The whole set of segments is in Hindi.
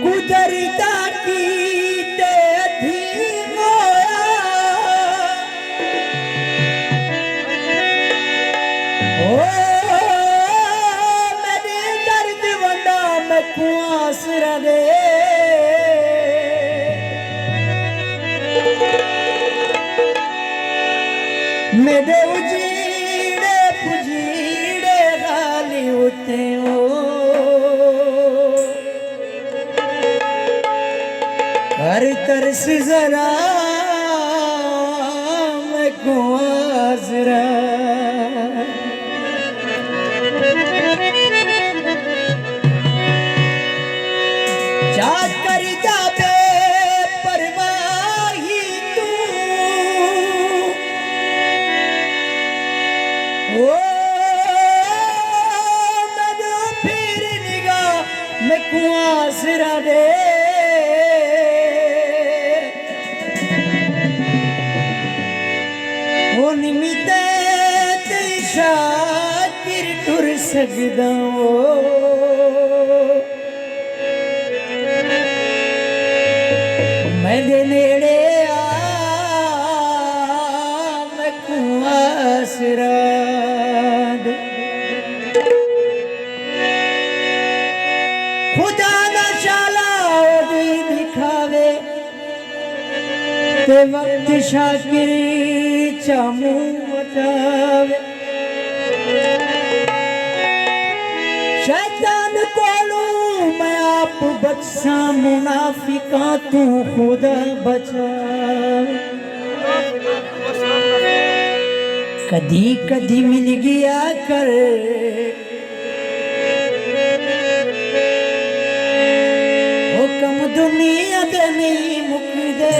गुजरता कीते थी मोया ओ मेरे दर्द वंडा मैं कुआस रहे मेरे उजीड़े पुजीड़े गाली उते हो हर तरस जरा मैं गुआजरा जाकर जाबे परवाही तू ओ मैं फिर निगाह मैं गुआजरा दे निमिते शाकिर टुर सकदा मेरे नेड़े आ मैं कुआसरा खुदा ना शाला ओदी दिखावे ते वक्त शाकिर चामू बतावे शैतान कोलू मैं आप बच्चा मुनाफिका तू खुदा बचावे कदी कदी मिल गया कर हुक्म दुनिया दे नहीं मुकदे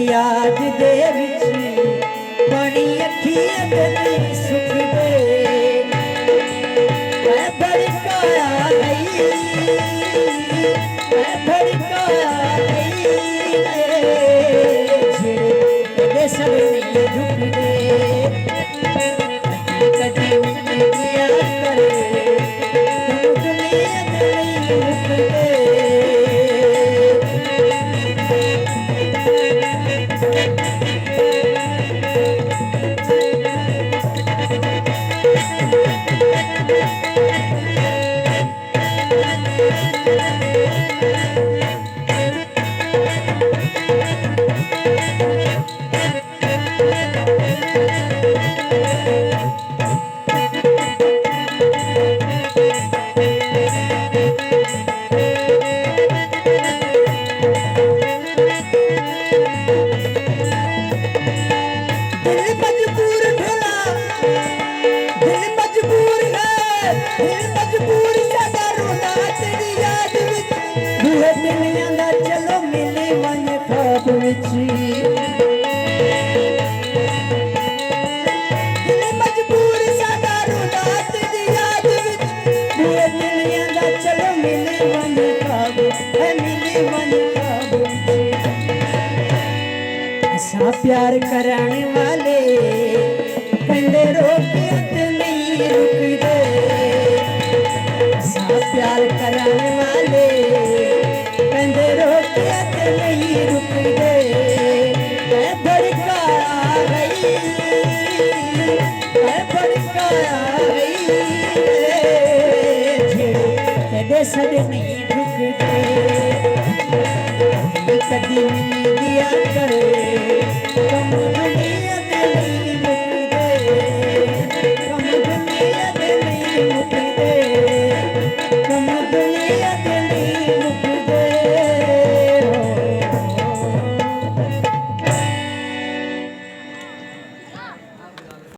याद दे विच बड़ी अखियां नहीं सुख दे मैं भड़काया नहीं मैं भड़काया नहीं झिड़े सब नहीं झुक दे कदी मिल गया करे तुम दुनिया नहीं मुक दे प्यार कराने वाले कंधे रोके नहीं रुकते, प्यार कराने वाले कंधे रोके नहीं ये सद नहीं झुकते कदी